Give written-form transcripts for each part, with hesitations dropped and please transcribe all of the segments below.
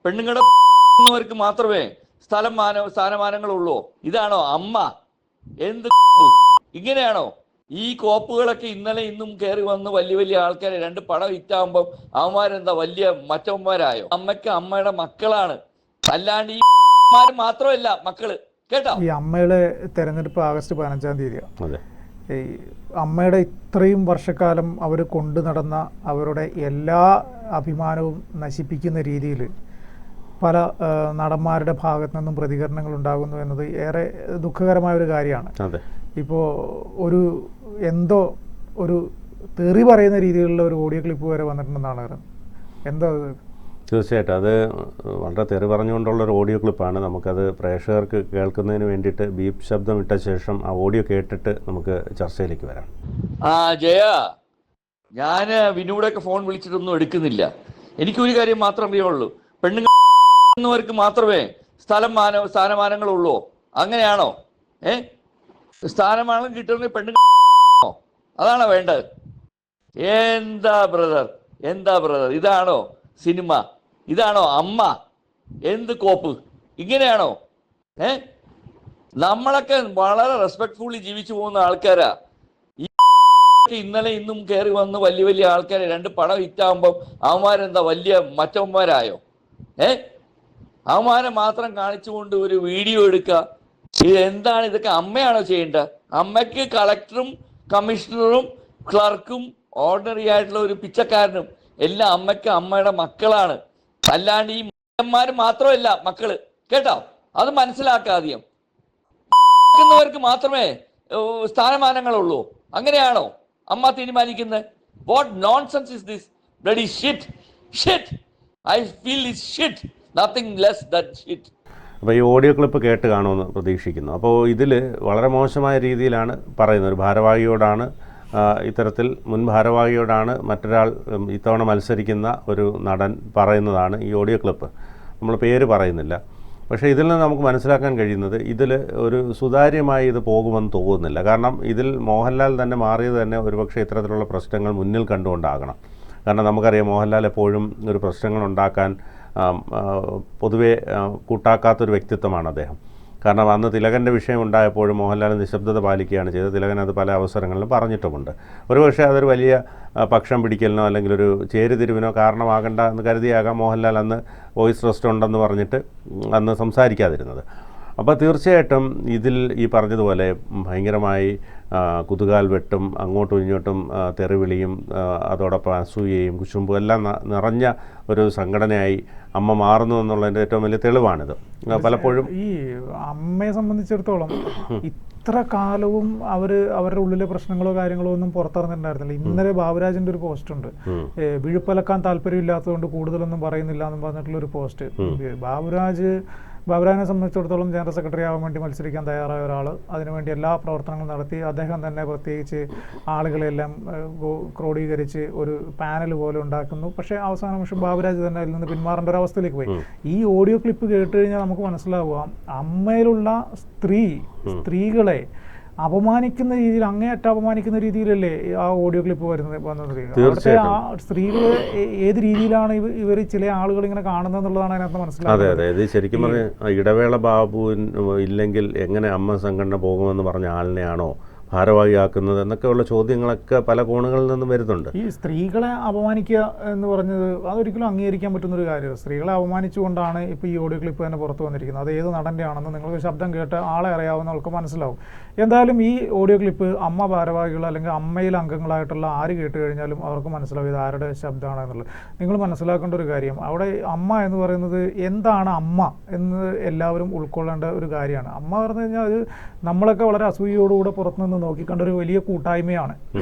പെണ്ണുങ്ങളുടെ മാത്രമേ സ്ഥാനമാനങ്ങളുള്ളൂ. ഇതാണോ അമ്മ? എന്ത് ഇങ്ങനെയാണോ? ഈ കോപ്പുകളൊക്കെ ഇന്നലെ ഇന്നും കയറി വന്ന് വലിയ വലിയ ആൾക്കാരെ 2 പടം ഹിറ്റാകുമ്പം അവന്മാരെന്താ വലിയ മറ്റവന്മാരായോ? അമ്മയ്ക്ക് അമ്മയുടെ മക്കളാണ്, അല്ലാണ്ട് ഈ മാത്രമല്ല മക്കള്. കേട്ടോ? ഈ അമ്മയുടെ തെരഞ്ഞെടുപ്പ് ആഗസ്റ്റ് 15-ാം തീയതിയാണ്. ഈ അമ്മയുടെ ഇത്രയും വർഷക്കാലം അവർ കൊണ്ടു നടന്ന അവരുടെ എല്ലാ അഭിമാനവും നശിപ്പിക്കുന്ന രീതിയിൽ പല നടന്മാരുടെ ഭാഗത്തു നിന്നും പ്രതികരണങ്ങൾ ഉണ്ടാകുന്നു എന്നത് ഏറെ ദുഃഖകരമായ ഒരു കാര്യമാണ്. ഇപ്പോൾ എന്തോ ഒരു തെറി പറയുന്ന രീതിയിലുള്ള ഒരു ഓഡിയോ ക്ലിപ്പ് വരെ വന്നിട്ടുണ്ടെന്നാണ് പറയുന്നത്. എന്താ? തീർച്ചയായിട്ടും അത് വളരെ തെറി പറഞ്ഞുകൊണ്ടുള്ളൊരു ഓഡിയോ ക്ലിപ്പാണ്. നമുക്കത് പ്രേക്ഷകർക്ക് കേൾക്കുന്നതിന് വേണ്ടിയിട്ട് ബീപ്പ് ശബ്ദം ഇട്ട ശേഷം ആ ഓഡിയോ കേട്ടിട്ട് നമുക്ക് ചർച്ചയിലേക്ക് വരാം. ജയ, ഞാൻ വിനൂടെയൊക്കെ ഫോൺ വിളിച്ചിട്ടൊന്നും എടുക്കുന്നില്ല. എനിക്കൊരു കാര്യം മാത്രം അറിയുള്ളൂ, പെണ്ണുങ്ങൾക്ക് മാത്രമേ സ്ഥാനമാനങ്ങളുള്ളൂ. അങ്ങനെയാണോ? സ്ഥാനമാനം കിട്ടുന്ന പെണ്ണുങ്ങളോ? അതാണോ വേണ്ടത്? എന്താ ബ്രദർ, ഇതാണോ സിനിമ? ഇതാണോ അമ്മ? എന്ത് കോപ്പ് ഇങ്ങനെയാണോ? നമ്മളൊക്കെ വളരെ റെസ്പെക്ട്ഫുള്ളി ജീവിച്ചു പോകുന്ന ആൾക്കാരാ. ഈ ഇന്നലെ ഇന്നും കയറി വന്ന് വലിയ വലിയ ആൾക്കാരെ 2 പടം ഹിറ്റാകുമ്പം അവന്മാരെന്താ വലിയ മറ്റവന്മാരായോ? അവന്മാരെ മാത്രം കാണിച്ചുകൊണ്ട് ഒരു വീഡിയോ എടുക്കുക. എന്താണ് ഇതൊക്കെ? അമ്മയാണോ ചെയ്യേണ്ടത്? അമ്മയ്ക്ക് കളക്ടറും കമ്മീഷണറും ക്ലർക്കും ഓർഡിനറി ആയിട്ടുള്ള ഒരു പിച്ചക്കാരനും എല്ലാം അമ്മയ്ക്ക് അമ്മയുടെ മക്കളാണ്, അല്ലാണ്ട് ഈ മന്മാര് മാത്രമല്ല മക്കള്. കേട്ടോ? അത് മനസ്സിലാക്കാതെയും മാത്രമേ സ്ഥാനമാനങ്ങളുള്ളൂ. അങ്ങനെയാണോ അമ്മ തീരുമാനിക്കുന്നത്? What nonsense is this? Bloody shit. I feel it's shit, nothing less than shit. അപ്പോൾ ഈ ഓഡിയോ ക്ലിപ്പ് കേട്ട് കാണുമെന്ന് പ്രതീക്ഷിക്കുന്നു. അപ്പോൾ ഇതിൽ വളരെ മോശമായ രീതിയിലാണ് പറയുന്നത്. ഒരു ഭാരവാഹിയോടാണ്, ഇത്തരത്തിൽ മുൻ ഭാരവാഹിയോടാണ് മറ്റൊരാൾ ഇത്തവണ മത്സരിക്കുന്ന ഒരു നടൻ പറയുന്നതാണ് ഈ ഓഡിയോ ക്ലിപ്പ്. നമ്മൾ പേര് പറയുന്നില്ല. പക്ഷേ ഇതിൽ നിന്ന് നമുക്ക് മനസ്സിലാക്കാൻ കഴിയുന്നത് ഇതിൽ ഒരു സുതാര്യമായി ഇത് പോകുമെന്ന് തോന്നുന്നില്ല. കാരണം ഇതിൽ മോഹൻലാൽ തന്നെ മാറിയത് തന്നെ ഒരുപക്ഷെ ഇത്തരത്തിലുള്ള പ്രശ്നങ്ങൾ മുന്നിൽ കണ്ടുകൊണ്ടാകണം. കാരണം നമുക്കറിയാം മോഹൻലാൽ എപ്പോഴും ഒരു പ്രശ്നങ്ങൾ ഉണ്ടാക്കാൻ പൊതുവെ കൂട്ടാക്കാത്തൊരു വ്യക്തിത്വമാണ് അദ്ദേഹം. കാരണം അന്ന് തിലകൻ്റെ വിഷയം ഉണ്ടായപ്പോഴും മോഹൻലാൽ നിശബ്ദത പാലിക്കുകയാണ് ചെയ്തത്. തിലകൻ അത് പല അവസരങ്ങളിലും പറഞ്ഞിട്ടുമുണ്ട്. ഒരുപക്ഷെ അതൊരു വലിയ പക്ഷം പിടിക്കലിനോ അല്ലെങ്കിൽ ഒരു ചേരിതിരിവിനോ കാരണമാകണ്ട എന്ന് കരുതിയാകാം മോഹൻലാൽ അന്ന് വോയിസ് റെസ്റ്റ് ഉണ്ടെന്ന് പറഞ്ഞിട്ട് അന്ന് സംസാരിക്കാതിരുന്നത്. അപ്പോൾ തീർച്ചയായിട്ടും ഇതിൽ ഈ പറഞ്ഞതുപോലെ ഭയങ്കരമായി കുതുകാൽ വെട്ടും അങ്ങോട്ടും ഇങ്ങോട്ടും തെറിവിളിയും അതോടൊപ്പം അസൂയയും കുശുമ്പും എല്ലാം നിറഞ്ഞ ഒരു സംഘടനയായി അമ്മ മാറുന്നു എന്നുള്ളതിൻ്റെ ഏറ്റവും വലിയ തെളിവാണിത്. പലപ്പോഴും ഈ അമ്മയെ സംബന്ധിച്ചിടത്തോളം ഇത്ര കാലവും അവരുടെ ഉള്ളിലെ പ്രശ്നങ്ങളോ കാര്യങ്ങളോ ഒന്നും പുറത്തിറങ്ങിയിട്ടുണ്ടായിരുന്നില്ല. ഇന്നലെ ബാബുരാജിന്റെ ഒരു പോസ്റ്റ് ഉണ്ട്, വിഴുപ്പലക്കാൻ താല്പര്യമില്ലാത്തതുകൊണ്ട് കൂടുതലൊന്നും പറയുന്നില്ല എന്ന് പറഞ്ഞിട്ടുള്ള ഒരു പോസ്റ്റ്. ബാബുരാജിനെ സംബന്ധിച്ചിടത്തോളം ജനറൽ സെക്രട്ടറി ആവാൻ വേണ്ടി മത്സരിക്കാൻ തയ്യാറായ ഒരാൾ, അതിനുവേണ്ടി എല്ലാ പ്രവർത്തനങ്ങളും നടത്തി. അദ്ദേഹം തന്നെ പ്രത്യേകിച്ച് ആളുകളെല്ലാം ക്രോഡീകരിച്ച് ഒരു പാനൽ പോലെ ഉണ്ടാക്കുന്നു. പക്ഷേ അവസാന നിമിഷം ബാബുരാജ് തന്നെ അതിൽ നിന്ന് പിന്മാറേണ്ട ഒരു അവസ്ഥയിലേക്ക് പോയി. ഈ ഓഡിയോ ക്ലിപ്പ് കേട്ട് കഴിഞ്ഞാൽ നമുക്ക് മനസ്സിലാവുക, അമ്മയിലുള്ള സ്ത്രീകളെ അപമാനിക്കുന്ന രീതിയിൽ, അങ്ങേയറ്റം അപമാനിക്കുന്ന രീതിയിലല്ലേ ആ ഓഡിയോ ക്ലിപ്പ് വന്നത്. അവിടുത്തെ ആ സ്ത്രീകളെ ഏത് രീതിയിലാണ് ഇവർ ചില ആളുകൾ ഇങ്ങനെ കാണുന്നത് എന്നുള്ളതാണ് അതിനകത്ത് മനസ്സിലാക്കുന്നത്. അതെ, ഇത് ശരിക്കും പറഞ്ഞാൽ ഇടവേള ബാബു ഇല്ലെങ്കിൽ എങ്ങനെ അമ്മ സംഘടന പോകുമെന്ന് പറഞ്ഞ ആളിനെയാണോ ഭാരവാഹിയാക്കുന്നത് എന്നൊക്കെയുള്ള ചോദ്യങ്ങളൊക്കെ പല കോണുകളിൽ നിന്നും വരുന്നുണ്ട്. ഈ സ്ത്രീകളെ അപമാനിക്കുക എന്ന് പറഞ്ഞത് അതൊരിക്കലും അംഗീകരിക്കാൻ പറ്റുന്നൊരു കാര്യമാണ്. സ്ത്രീകളെ അപമാനിച്ചുകൊണ്ടാണ് ഇപ്പോൾ ഈ ഓഡിയോ ക്ലിപ്പ് തന്നെ പുറത്തു വന്നിരിക്കുന്നത്. അത് ഏത് നടൻ്റെ ആണെന്ന് നിങ്ങൾക്ക് ശബ്ദം കേട്ട് ആളെ അറിയാവുന്നവർക്ക് മനസ്സിലാവും. എന്തായാലും ഈ ഓഡിയോ ക്ലിപ്പ് അമ്മ ഭാരവാഹികൾ അല്ലെങ്കിൽ അമ്മയിൽ അംഗങ്ങളായിട്ടുള്ള ആര് കേട്ട് കഴിഞ്ഞാലും അവർക്ക് മനസ്സിലാവും ഇത് ആരുടെ ശബ്ദമാണ് എന്നുള്ളത്. നിങ്ങൾ മനസ്സിലാക്കേണ്ട ഒരു കാര്യം, അവിടെ അമ്മ എന്ന് പറയുന്നത് എന്താണ് അമ്മ എന്ന് എല്ലാവരും ഉൾക്കൊള്ളേണ്ട ഒരു കാര്യമാണ്. അമ്മ പറഞ്ഞു കഴിഞ്ഞാൽ അത് നമ്മളൊക്കെ വളരെ അസൂയയോടുകൂടെ പുറത്തുനിന്ന് നോക്കിക്കണ്ട ഒരു വലിയ കൂട്ടായ്മയാണ്.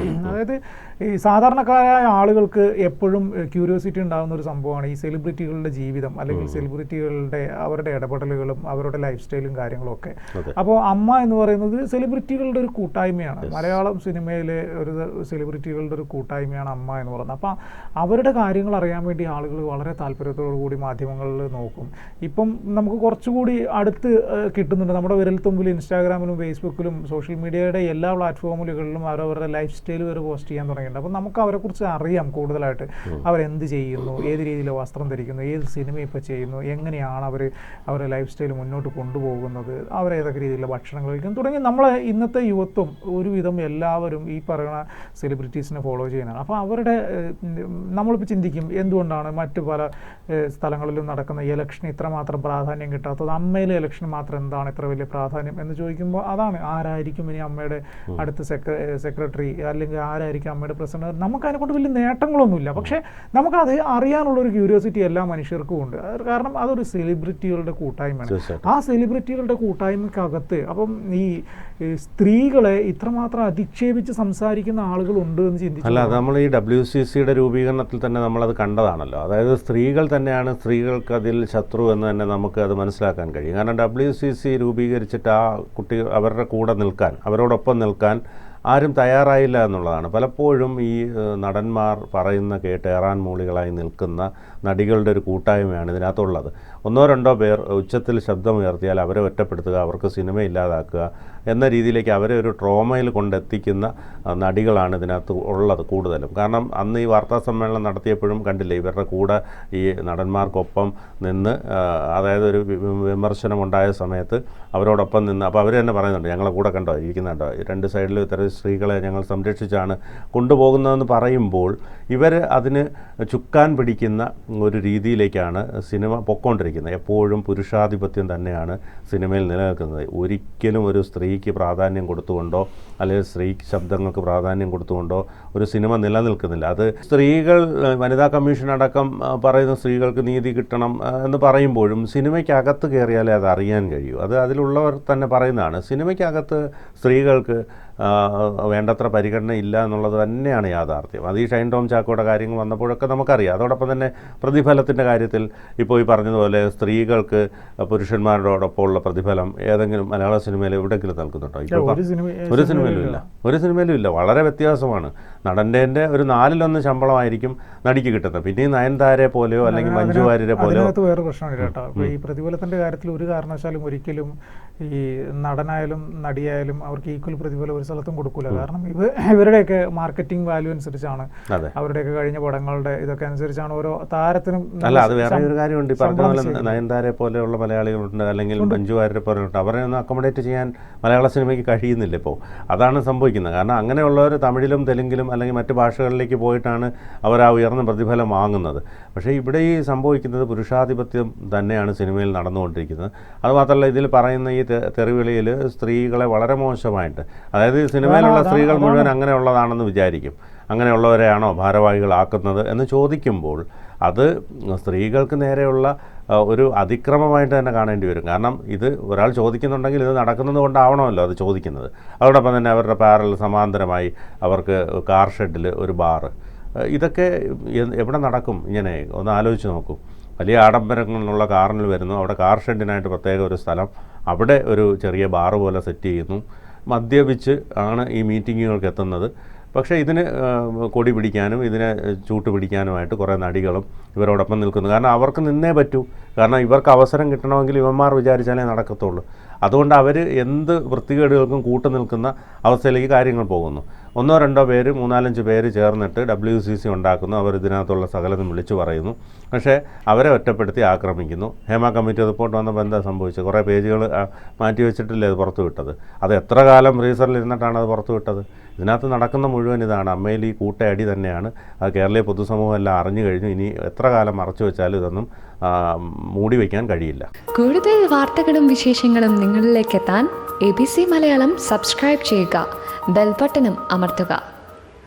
അതായത് ഈ സാധാരണക്കാരായ ആളുകൾക്ക് എപ്പോഴും ക്യൂരിയോസിറ്റി ഉണ്ടാകുന്ന ഒരു സംഭവമാണ് ഈ സെലിബ്രിറ്റികളുടെ ജീവിതം, അല്ലെങ്കിൽ സെലിബ്രിറ്റികളുടെ അവരുടെ ഇടപെടലുകളും അവരുടെ ലൈഫ് സ്റ്റൈലും കാര്യങ്ങളും ഒക്കെ. അപ്പോൾ അമ്മ എന്ന് പറയുന്നത് സെലിബ്രിറ്റികളുടെ ഒരു കൂട്ടായ്മയാണ്. മലയാളം സിനിമയിലെ ഒരു സെലിബ്രിറ്റികളുടെ ഒരു കൂട്ടായ്മയാണ് അമ്മ എന്ന് പറയുന്നത്. അപ്പം അവരുടെ കാര്യങ്ങൾ അറിയാൻ വേണ്ടി ആളുകൾ വളരെ താല്പര്യത്തോടു കൂടി മാധ്യമങ്ങളിൽ നോക്കും. ഇപ്പം നമുക്ക് കുറച്ചുകൂടി അടുത്ത് കിട്ടുന്നുണ്ട്. നമ്മുടെ വിരൽത്തുമ്പിൽ ഇൻസ്റ്റാഗ്രാമിലും ഫേസ്ബുക്കിലും സോഷ്യൽ മീഡിയയുടെ എല്ലാ എല്ലാ പ്ലാറ്റ്ഫോമുകളിലും അവരവരുടെ ലൈഫ് സ്റ്റൈൽ വരെ പോസ്റ്റ് ചെയ്യാൻ തുടങ്ങിയിട്ടുണ്ട്. അപ്പോൾ നമുക്ക് അവരെക്കുറിച്ച് അറിയാം കൂടുതലായിട്ട്. അവരെന്ത് ചെയ്യുന്നു, ഏത് രീതിയിൽ വസ്ത്രം ധരിക്കുന്നു, ഏത് സിനിമ ഇപ്പോൾ ചെയ്യുന്നു, എങ്ങനെയാണ് അവർ അവരുടെ ലൈഫ് സ്റ്റൈൽ മുന്നോട്ട് കൊണ്ടുപോകുന്നത്, അവരേതൊക്കെ രീതിയിലുള്ള ഭക്ഷണങ്ങൾ കഴിക്കുന്നു തുടങ്ങി നമ്മളെ ഇന്നത്തെ യുവത്വം ഒരുവിധം എല്ലാവരും ഈ പറയുന്ന സെലിബ്രിറ്റീസിനെ ഫോളോ ചെയ്യുന്നതാണ്. അപ്പോൾ അവരുടെ നമ്മളിപ്പോൾ ചിന്തിക്കും എന്തുകൊണ്ടാണ് മറ്റു പല സ്ഥലങ്ങളിലും നടക്കുന്ന ഇലക്ഷന് ഇത്രമാത്രം പ്രാധാന്യം കിട്ടാത്തത്, അമ്മയിലെ ഇലക്ഷന് മാത്രം എന്താണ് ഇത്ര വലിയ പ്രാധാന്യം എന്ന് ചോദിക്കുമ്പോൾ അതാണ്, ആരായിരിക്കും ഇനി അമ്മയുടെ അടുത്ത സെക്രട്ടറി അല്ലെങ്കിൽ ആരായിരിക്കും അമ്മയുടെ പ്രസിഡന്റ്. നമുക്ക് അതിനെക്കൊണ്ട് വലിയ നേട്ടങ്ങളൊന്നുമില്ല, പക്ഷേ നമുക്കത് അറിയാനുള്ളൊരു ക്യൂരിയോസിറ്റി എല്ലാ മനുഷ്യർക്കും ഉണ്ട്. കാരണം അതൊരു സെലിബ്രിറ്റികളുടെ കൂട്ടായ്മയാണ്. ആ സെലിബ്രിറ്റികളുടെ കൂട്ടായ്മക്കകത്ത് അപ്പം ഈ സ്ത്രീകളെ ഇത്രമാത്രം അധിക്ഷേപിച്ച് സംസാരിക്കുന്ന ആളുകളുണ്ട് എന്ന് ചിന്തിച്ചു. അല്ല, നമ്മൾ ഈ WCCയുടെ രൂപീകരണത്തിൽ തന്നെ നമ്മളത് കണ്ടതാണല്ലോ. അതായത് സ്ത്രീകൾ തന്നെയാണ് സ്ത്രീകൾക്ക് അതിൽ ശത്രു എന്ന് തന്നെ നമുക്ക് അത് മനസ്സിലാക്കാൻ കഴിയും. കാരണം WCC രൂപീകരിച്ചിട്ട് ആ കുട്ടികൾ അവരുടെ കൂടെ നിൽക്കാൻ, അവരോടൊപ്പം നിൽക്കാൻ ആരും തയ്യാറായില്ല എന്നുള്ളതാണ്. പലപ്പോഴും ഈ നടന്മാർ പറയുന്ന കേട്ട് ഏറാൻ മൂളികളായി നിൽക്കുന്ന നടികളുടെ ഒരു കൂട്ടായ്മയാണ് ഇതിനകത്തുള്ളത്. ഒന്നോ രണ്ടോ പേർ ഉച്ചത്തിൽ ശബ്ദമുയർത്തിയാൽ അവരെ ഒറ്റപ്പെടുത്തുക, അവർക്ക് സിനിമ ഇല്ലാതാക്കുക എന്ന രീതിയിലേക്ക് അവരെ ഒരു ട്രോമയിൽ കൊണ്ടെത്തിക്കുന്ന നടികളാണ് ഇതിനകത്ത് ഉള്ളത് കൂടുതലും. കാരണം അന്ന് ഈ വാർത്താ സമ്മേളനം നടത്തിയപ്പോഴും കണ്ടില്ലേ, ഇവരുടെ കൂടെ ഈ നടന്മാർക്കൊപ്പം നിന്ന്, അതായത് ഒരു വിമർശനമുണ്ടായ സമയത്ത് അവരോടൊപ്പം നിന്ന്, അപ്പോൾ അവർ തന്നെ പറയുന്നുണ്ട്, ഞങ്ങളെ കൂടെ കണ്ടോ ഇരിക്കുന്നുണ്ടോ, രണ്ട് സൈഡിലും ഇത്തരം സ്ത്രീകളെ ഞങ്ങൾ സംരക്ഷിച്ചാണ് കൊണ്ടുപോകുന്നതെന്ന് പറയുമ്പോൾ ഇവർ അതിന് ചുക്കാൻ പിടിക്കുന്ന ഒരു രീതിയിലേക്കാണ് സിനിമ പൊയ്ക്കൊണ്ടിരിക്കുന്നത്. എപ്പോഴും പുരുഷാധിപത്യം തന്നെയാണ് സിനിമയിൽ നിലനിൽക്കുന്നത്. ഒരിക്കലും ഒരു സ്ത്രീക്ക് പ്രാധാന്യം കൊടുത്തുകൊണ്ടോ അല്ലെങ്കിൽ സ്ത്രീ ശബ്ദങ്ങൾക്ക് പ്രാധാന്യം കൊടുത്തുകൊണ്ടോ ഒരു സിനിമ നിലനിൽക്കുന്നില്ല. അത് സ്ത്രീകൾ, വനിതാ കമ്മീഷൻ അടക്കം പറയുന്ന സ്ത്രീകൾക്ക് നീതി കിട്ടണം എന്ന് പറയുമ്പോഴും സിനിമയ്ക്കകത്ത് കയറിയാലേ അത് അറിയാൻ കഴിയൂ. അത് അതിലുള്ളവർ തന്നെ പറയുന്നതാണ്. സിനിമയ്ക്കകത്ത് സ്ത്രീകൾക്ക് വേണ്ടത്ര പരിഗണന ഇല്ല എന്നുള്ളത് തന്നെയാണ് യാഥാർത്ഥ്യം. അത് ഈ ഷൈൻ ടോം ചാക്കോയുടെ കാര്യങ്ങൾ വന്നപ്പോഴൊക്കെ നമുക്കറിയാം. അതോടൊപ്പം തന്നെ പ്രതിഫലത്തിൻ്റെ കാര്യത്തിൽ ഇപ്പോൾ ഈ പറഞ്ഞതുപോലെ സ്ത്രീകൾക്ക് പുരുഷന്മാരോടൊപ്പമുള്ള പ്രതിഫലം ഏതെങ്കിലും മലയാള സിനിമയിൽ എവിടെയെങ്കിലും നൽകുന്നുണ്ടോ? ഇപ്പോൾ ഒരു സിനിമയിലും ഇല്ല. വളരെ വ്യത്യാസമാണ്. നടൻ്റെ ഒരു 4/1 ശമ്പളമായിരിക്കും നടിക്ക് കിട്ടുന്നത്. പിന്നെ നയൻതാരയെ പോലെയോ അല്ലെങ്കിൽ മഞ്ജു വാര്യരെ പോലെയോ. വേറെ പ്രശ്നമില്ല കേട്ടോ. അപ്പോൾ ഈ പ്രതിഫലത്തിൻ്റെ കാര്യത്തിൽ ഒരു കാരണവശാലും ഒരിക്കലും ഈ നടനായാലും നടിയായാലും അവർക്ക് ഈക്വൽ പ്രതിഫലം ഒരു സ്ഥലത്തും കൊടുക്കില്ല. കാരണം ഇവരുടെയൊക്കെ മാർക്കറ്റിംഗ് വാല്യൂ അനുസരിച്ചാണ്, അവരുടെയൊക്കെ കഴിഞ്ഞ പടങ്ങളുടെ ഇതൊക്കെ അനുസരിച്ചാണ് ഓരോ താരത്തിനും. അല്ല, അത് വേറെ ഒരു കാര്യമുണ്ട്. ഈ പറഞ്ഞ പോലെ നയൻതാരയെ പോലെയുള്ള മലയാളികളുണ്ട്, അല്ലെങ്കിൽ മഞ്ജു വാര്യരെ പോലെയുണ്ട്. അവരെ ഒന്ന് അക്കോമഡേറ്റ് ചെയ്യാൻ മലയാള സിനിമയ്ക്ക് കഴിയുന്നില്ല ഇപ്പോൾ. അതാണ് സംഭവിക്കുന്നത്. കാരണം അങ്ങനെയുള്ളവർ തമിഴിലും തെലുങ്കിലും അല്ലെങ്കിൽ മറ്റ് ഭാഷകളിലേക്ക് പോയിട്ടാണ് അവർ ആ ഉയർന്ന പ്രതിഫലം വാങ്ങുന്നത്. പക്ഷേ ഇവിടെ ഈ സംഭവിക്കുന്നത് പുരുഷാധിപത്യം തന്നെയാണ് സിനിമയിൽ നടന്നുകൊണ്ടിരിക്കുന്നത്. അതുമാത്രമല്ല, ഇതിൽ പറയുന്ന ഈ തെറിവിളിയിൽ സ്ത്രീകളെ വളരെ മോശമായിട്ട്, അതായത് സിനിമയിലുള്ള സ്ത്രീകൾ മുഴുവൻ അങ്ങനെയുള്ളതാണെന്ന് വിചാരിക്കും. അങ്ങനെയുള്ളവരെയാണോ ഭാരവാഹികളാക്കുന്നത് എന്ന് ചോദിക്കുമ്പോൾ അത് സ്ത്രീകൾക്ക് നേരെയുള്ള ഒരു അതിക്രമമായിട്ട് തന്നെ കാണേണ്ടി വരും. കാരണം ഇത് ഒരാൾ ചോദിക്കുന്നുണ്ടെങ്കിൽ ഇത് നടക്കുന്നത് കൊണ്ടാവണമല്ലോ അത് ചോദിക്കുന്നത്. അതോടൊപ്പം തന്നെ അവരുടെ പാരൽ സമാന്തരമായി അവർക്ക് കാർ ഷെഡിൽ ഒരു ബാറ്, ഇതൊക്കെ എവിടെ നടക്കും? ഇങ്ങനെ ഒന്ന് ആലോചിച്ച് നോക്കൂ. വലിയ ആഡംബരങ്ങളുള്ള കാറിൽ വരുന്നു, അവിടെ കാർ ഷെഡിനായിട്ട് പ്രത്യേക ഒരു സ്ഥലം, അവിടെ ഒരു ചെറിയ ബാറ് പോലെ സെറ്റ് ചെയ്യുന്നു, മദ്യപിച്ച് ആണ് ഈ മീറ്റിങ്ങുകൾക്ക് എത്തുന്നത്. പക്ഷേ ഇതിന് കൊടി പിടിക്കാനും ഇതിനെ ചൂട്ട് പിടിക്കാനുമായിട്ട് കുറേ നടികളും ഇവരോടൊപ്പം നിൽക്കുന്നു. കാരണം അവർക്ക് നിന്നേ പറ്റൂ. കാരണം ഇവർക്ക് അവസരം കിട്ടണമെങ്കിൽ ഇവന്മാർ വിചാരിച്ചാലേ നടക്കത്തുള്ളൂ. അതുകൊണ്ട് അവർ എന്ത് വൃത്തികേടുകൾക്കും കൂട്ടു നിൽക്കുന്ന അവസ്ഥയിലേക്ക് കാര്യങ്ങൾ പോകുന്നു. 1-2 പേര് 3-4 പേര് ചേർന്നിട്ട് WCC ഉണ്ടാക്കുന്നു. അവർ ഇതിനകത്തുള്ള സകലതും വിളിച്ചു പറയുന്നു. പക്ഷേ അവരെ ഒറ്റപ്പെടുത്തി ആക്രമിക്കുന്നു. ഹേമ കമ്മിറ്റി റിപ്പോർട്ട് വന്നപ്പോൾ എന്താ സംഭവിച്ചത്? കുറേ പേജുകൾ മാറ്റി വെച്ചിട്ടില്ലേ അത് പുറത്തു വിട്ടത്? അത് എത്ര കാലം ഫ്രീസറിൽ ഇരുന്നിട്ടാണ് അത് പുറത്തു വിട്ടത്? ഇതിനകത്ത് നടക്കുന്ന മുഴുവൻ ഇതാണ്. അമ്മയിൽ ഈ കൂട്ടയടി തന്നെയാണ്. അത് കേരളീയ പൊതുസമൂഹം എല്ലാം അറിഞ്ഞു കഴിഞ്ഞു. ഇനി എത്ര കാലം മറച്ചു വെച്ചാലും ഇതൊന്നും മൂടി വയ്ക്കാൻ കഴിയില്ല. കൂടുതൽ വാർത്തകളും വിശേഷങ്ങളും നിങ്ങളിലേക്ക് എത്താൻ ABC മലയാളം സബ്സ്ക്രൈബ് ചെയ്യുക, ബെൽ ബട്ടണും അമർത്തുക.